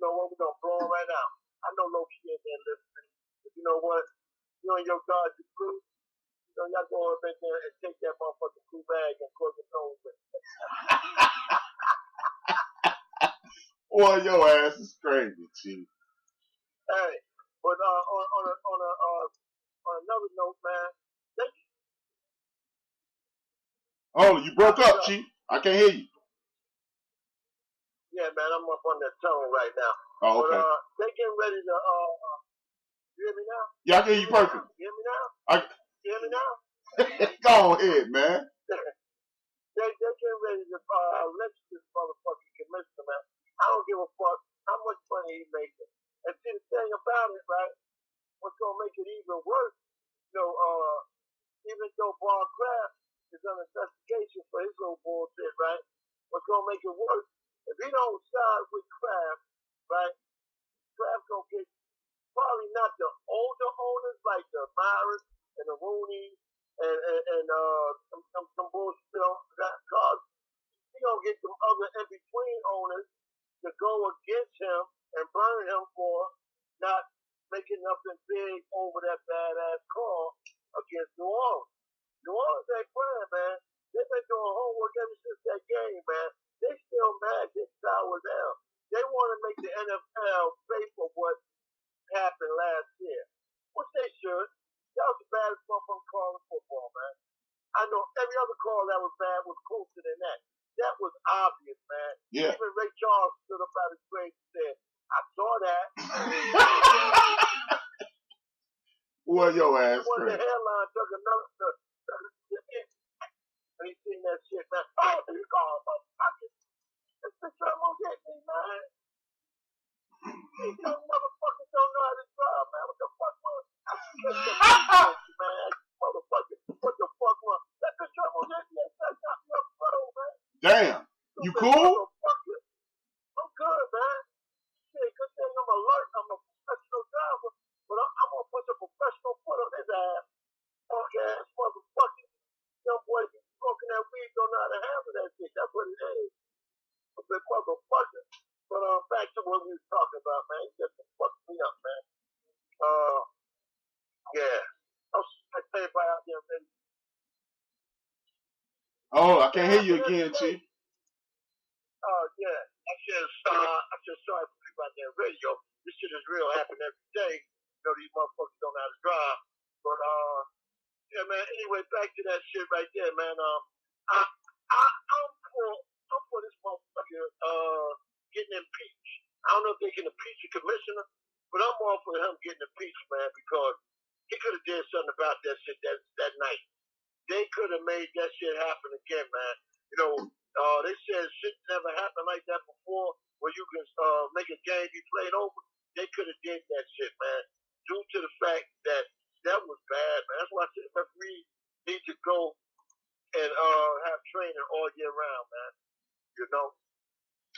know what? We're gonna blow him right out. I know Loki in there listening. But you know what? You and your God, your crew. You know, y'all go up in there and take that motherfucking crew bag and close the nose with it. Boy, your ass is crazy, Chief. Hey, but on another note, man. Oh, you broke up, Chief. I can't hear you. Yeah, man, I'm up on that tone right now. Oh, okay. But they getting ready to you hear me now? Yeah, I can hear you perfect. You hear me now? You hear me now? Go ahead, man. They getting ready to elect this motherfucking commissioner, man. I don't give a fuck how much money he making. And see, the thing about it, right? What's gonna make it even worse? You know, even though Bob Kraft is under investigation for his little bullshit, right? What's gonna make it worse? If he don't side with Kraft, right? Kraft gonna get probably not the older owners like the Myers and the Rooney and some bullshit on that cause. He gonna get some other in between owners to go against him and burn him for not making nothing big over that badass call against New Orleans. New Orleans ain't playing, man. They've been doing homework ever since that game, man. They still mad this sour down. They want to make the NFL pay for what happened last year, which they should. That was the baddest motherfucking call in football, man. I know every other call that was bad was closer than that. That was obvious, man. Yeah. Even Ray Charles stood up out his grave and said, I saw that. Well, your ass When crazy. the headline took another and he seen that shit, man. Oh, you call motherfuckers. This bitch almost hit me, man. These young motherfuckers don't know how to drive, man. What the fuck was? Man, motherfucker. What the fuck was? That bitch almost hit me. That got me up the road, man. Damn. You cool? I'm good, man. Shit, good thing I'm alert. I'm a professional driver, but I'm gonna put a professional foot on his ass. Fuck ass motherfucker. Young boy, smoking that weed, don't know how to handle that shit. That's what it is. A big motherfucker. But back to what we was talking about, man. He just fucked me up, man. Yeah. I say everybody out there, man. Oh, I can't hear you again, Chief. Yeah. I just sorry for people out there on radio. This shit is real, happen every day. You know, these motherfuckers don't know how to drive. But yeah, man. Anyway, back to that shit right there, man. I'm for this motherfucker getting impeached. I don't know if they can impeach the commissioner, but I'm all for him getting impeached, man, because he could have did something about that shit that night. They could have made that shit happen again, man. You know, they said shit never happened like that before, where you can make a game be played over. They could have did that shit, man, due to the fact that that was bad, man. That's why I said referees need to go and have training all year round, man. You know?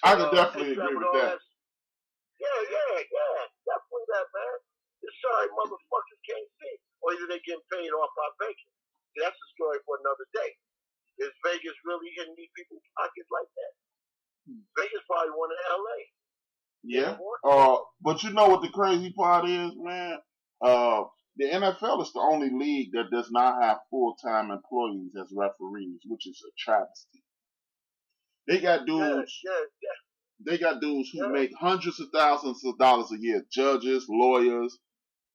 I can definitely agree with that. Yeah. Definitely that, man. The sorry motherfuckers can't see. Or either they getting paid off by Vegas. That's a story for another day. Is Vegas really in these people's pockets like that? Vegas probably won in LA. Yeah. But you know what the crazy part is, man? The NFL is the only league that does not have full-time employees as referees, which is a travesty. They got dudes. They got dudes who make hundreds of thousands of dollars a year, judges, lawyers,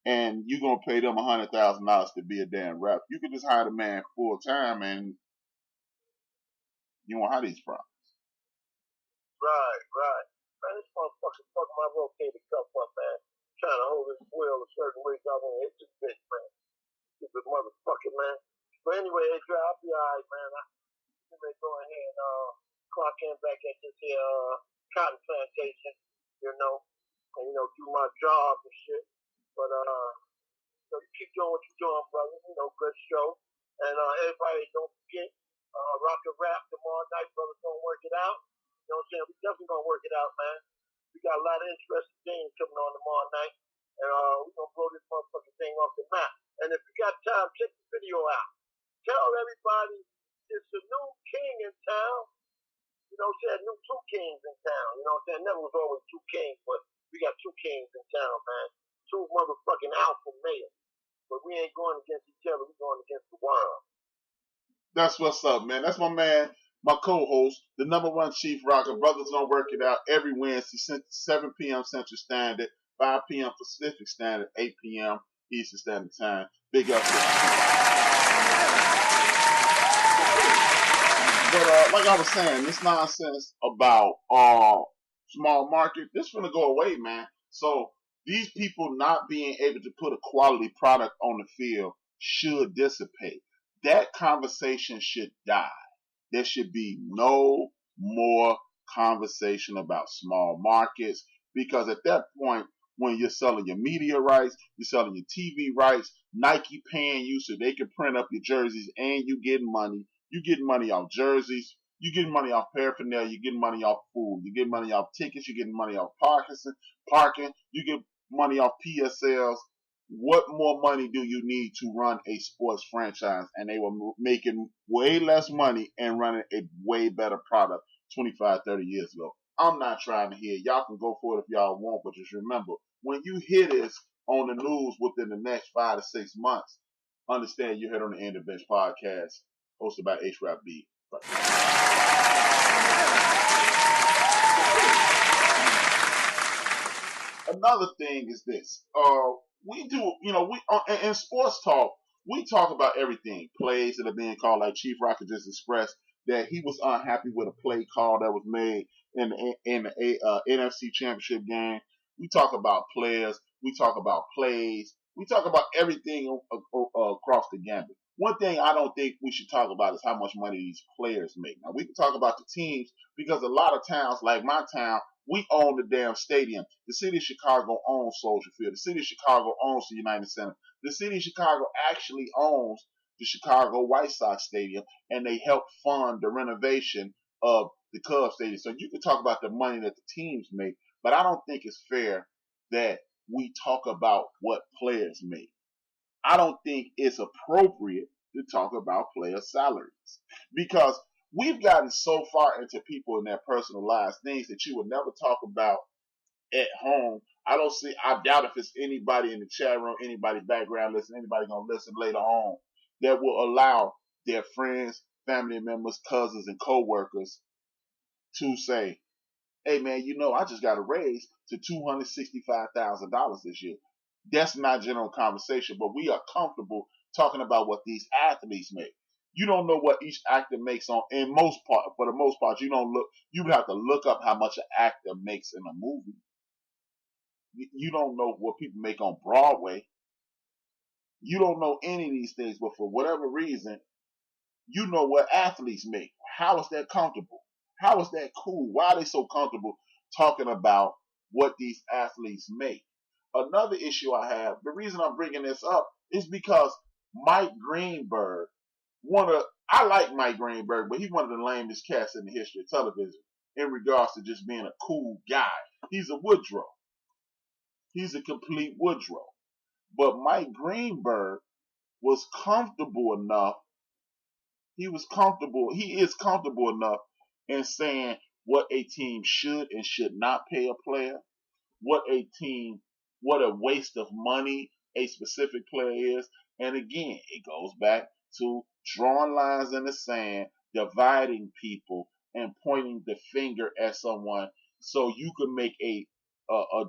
and you're gonna pay them $100,000 to be a damn ref. You could just hire the man full time, and you won't have these problems. Right. Man, this motherfucker fucking my rotated cup up, man. Trying to hold this wheel a certain way, so I'm gonna hit this bitch, man. Stupid motherfucker, man. But anyway, HRap, I'll be alright, man. I may go ahead and clock in back at this here cotton plantation, you know, and do my job and shit. But so you keep doing what you're doing, brother. You know, good show. And everybody, don't forget, rock and rap tomorrow night, brother. Gonna work it out. You know what I'm saying? We definitely gonna work it out, man. We got a lot of interesting things coming on tomorrow night, and we're gonna blow this motherfucking thing off the map. And if you got time, check the video out. Tell everybody it's a new king in town. You know what I'm saying? New two kings in town. You know what I'm saying? Never was always two kings, but we got two kings in town, man. Two motherfucking alpha males. But we ain't going against each other. We're going against the world. That's what's up, man. That's my man, my co-host, the number one chief rocker. Brothers Don't Work It Out every Wednesday, 7 p.m. Central Standard, 5 p.m. Pacific Standard, 8 p.m. Eastern Standard Time. Big up to But like I was saying, this nonsense about small market, this gonna go away, man. So these people not being able to put a quality product on the field should dissipate. That conversation should die. There should be no more conversation about small markets, because at that point, when you're selling your media rights, you're selling your TV rights, Nike paying you so they can print up your jerseys, and you getting money. You getting money off jerseys. You getting money off paraphernalia. You getting money off food. You getting money off tickets. You getting money off parking. You get money off PSLs. What more money do you need to run a sports franchise? And they were making way less money and running a way better product 25, 30 years ago. I'm not trying to hear. Y'all can go for it if y'all want, but just remember, when you hear this on the news within the next 5 to 6 months, understand you heard on the End of Bench podcast, hosted by HRap. Another thing is this. We do, in sports talk, we talk about everything. Plays that are being called, like Chief Rocker just expressed that he was unhappy with a play call that was made in the NFC Championship game. We talk about players. We talk about plays. We talk about everything across the gambit. One thing I don't think we should talk about is how much money these players make. Now, we can talk about the teams, because a lot of towns, like my town, we own the damn stadium. The city of Chicago owns Soldier Field. The city of Chicago owns the United Center. The city of Chicago actually owns the Chicago White Sox Stadium, and they help fund the renovation of the Cubs Stadium. So you can talk about the money that the teams make, but I don't think it's fair that we talk about what players make. I don't think it's appropriate to talk about player salaries, because we've gotten so far into people in their personal lives, things that you would never talk about at home. I doubt if it's anybody in the chat room, anybody background listening, anybody gonna listen later on, that will allow their friends, family members, cousins, and co-workers to say, hey man, I just got a raise to $265,000 this year. That's not general conversation, but we are comfortable talking about what these athletes make. You don't know what each actor makes for the most part, you would have to look up how much an actor makes in a movie. You don't know what people make on Broadway. You don't know any of these things, but for whatever reason, you know what athletes make. How is that comfortable? How is that cool? Why are they so comfortable talking about what these athletes make? Another issue I have, the reason I'm bringing this up is because Mike Greenberg, I like Mike Greenberg, but he's one of the lamest cats in the history of television in regards to just being a cool guy. He's a Woodrow. He's a complete Woodrow. But Mike Greenberg was comfortable enough. He is comfortable enough in saying what a team should and should not pay a player, what a waste of money a specific player is. And again, it goes back to drawing lines in the sand, dividing people, and pointing the finger at someone so you can make a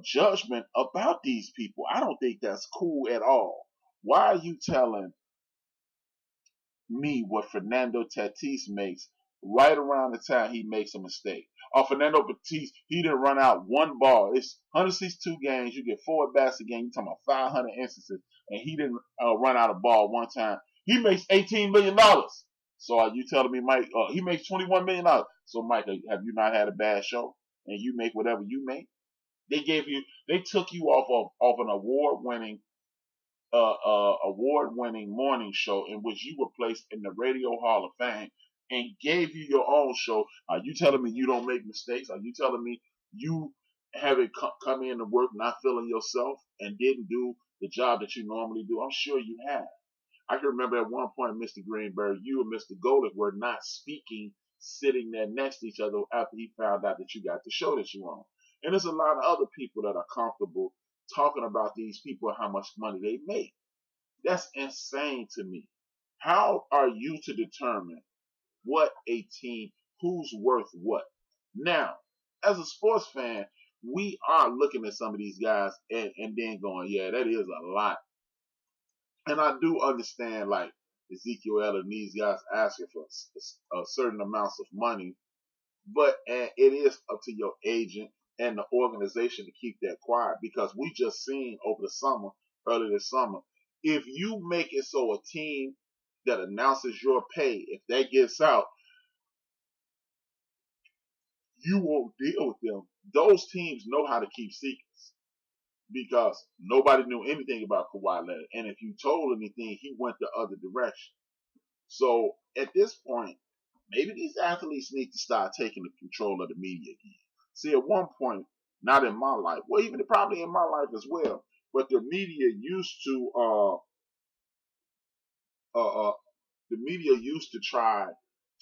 judgment about these people. I don't think that's cool at all. Why are you telling me what Fernando Tatis makes right around the time he makes a mistake? Fernando Tatis, he didn't run out one ball. It's 162 games. You get 4 at bats a game. You're talking about 500 instances, and he didn't run out a ball one time. He makes $18 million. So are you telling me, Mike, he makes $21 million? So, Mike, have you not had a bad show? And you make whatever you make? They took you off an award-winning morning show in which you were placed in the Radio Hall of Fame and gave you your own show. Are you telling me you don't make mistakes? Are you telling me you haven't come in to work not feeling yourself and didn't do the job that you normally do? I'm sure you have. I can remember at one point, Mr. Greenberg, you and Mr. Golick were not speaking, sitting there next to each other after he found out that you got the show that you on. And there's a lot of other people that are comfortable talking about these people and how much money they make. That's insane to me. How are you to determine what a team, who's worth what? Now, as a sports fan, we are looking at some of these guys and then going, yeah, that is a lot. And I do understand, like, Ezekiel Elliott and these guys asking for certain amounts of money, but it is up to your agent and the organization to keep that quiet, because we just seen over the summer, early this summer, if you make it so a team that announces your pay, if that gets out, you won't deal with them. Those teams know how to keep secrets because nobody knew anything about Kawhi Leonard. And if you told anything, he went the other direction. So at this point, maybe these athletes need to start taking the control of the media again. See, at one point, not in my life, well, even probably in my life as well, but the media used to try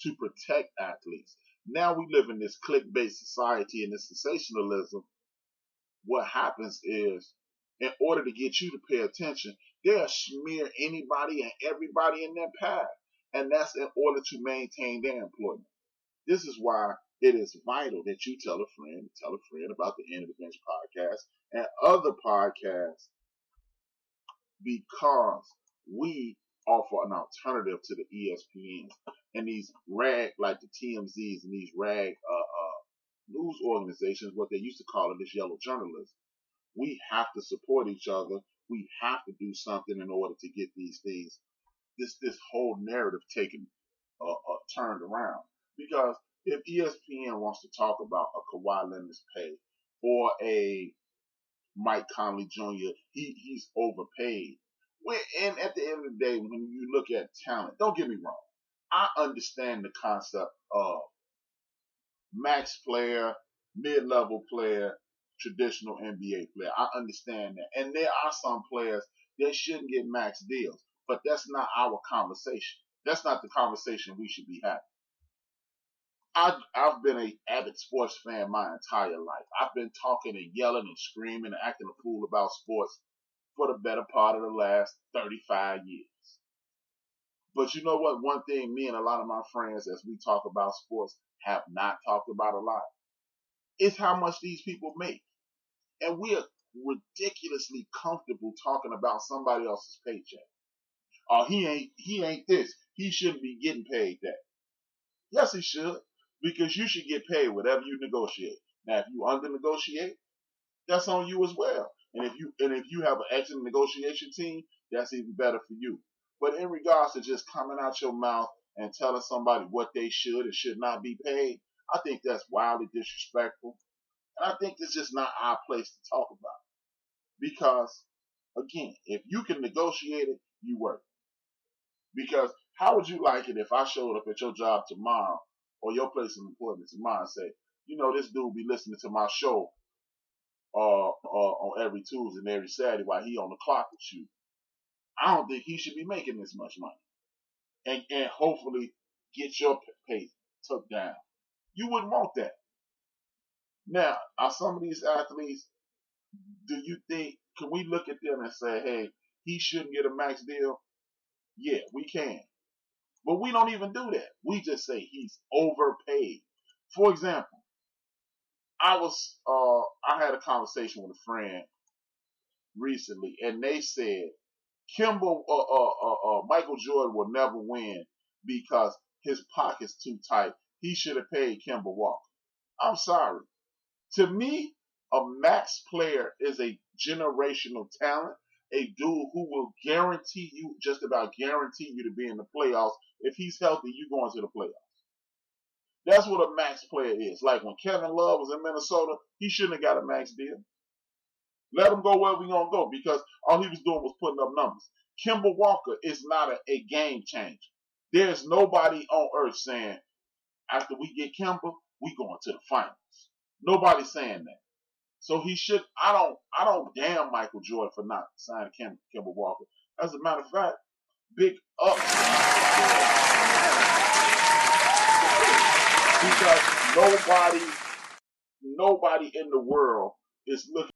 to protect athletes. Now we live in this click-based society and this sensationalism. What happens is, in order to get you to pay attention, they'll smear anybody and everybody in their path. And that's in order to maintain their employment. This is why it is vital that you tell a friend about the End of the Bench podcast and other podcasts, because we offer an alternative to the ESPNs and these rag, like the TMZs and these rag news organizations, what they used to call it is yellow journalism. We have to support each other. We have to do something in order to get these things, this whole narrative taken turned around. Because if ESPN wants to talk about a Kawhi Leonard's pay or a Mike Conley Jr., he's overpaid. And at the end of the day, when you look at talent, don't get me wrong, I understand the concept of max player, mid-level player, traditional NBA player. I understand that. And there are some players that shouldn't get max deals, but that's not our conversation. That's not the conversation we should be having. I've been an avid sports fan my entire life. I've been talking and yelling and screaming and acting a fool about sports for the better part of the last 35 years. But you know what? One thing me and a lot of my friends, as we talk about sports, have not talked about a lot is how much these people make. And we are ridiculously comfortable talking about somebody else's paycheck. Oh, he ain't this. He shouldn't be getting paid that. Yes, he should, because you should get paid whatever you negotiate. Now, if you under negotiate, that's on you as well. And if you have an excellent negotiation team, that's even better for you. But in regards to just coming out your mouth and telling somebody what they should and should not be paid, I think that's wildly disrespectful. And I think it's just not our place to talk about. Because, again, if you can negotiate it, you work. Because how would you like it if I showed up at your job tomorrow or your place of employment tomorrow and say, you know, this dude be listening to my show on every Tuesday and every Saturday while he on the clock with you. I don't think he should be making this much money. And hopefully get your pay took down. You wouldn't want that. Now, are some of these athletes, do you think, can we look at them and say, hey, he shouldn't get a max deal? Yeah, we can. But we don't even do that. We just say he's overpaid. For example, I had a conversation with a friend recently, and they said Michael Jordan will never win because his pocket's too tight. He should have paid Kemba Walker. I'm sorry. To me, a max player is a generational talent, a dude who will just about guarantee you to be in the playoffs. If he's healthy, you go into the playoffs. That's what a max player is. Like when Kevin Love was in Minnesota, he shouldn't have got a max deal. Let him go where we gonna go, because all he was doing was putting up numbers. Kemba Walker is not a game changer. There's nobody on earth saying, after we get Kemba, we going to the finals. Nobody's saying that. So he should. I don't damn Michael Jordan for not signing Kemba Walker. As a matter of fact, big up because nobody in the world is looking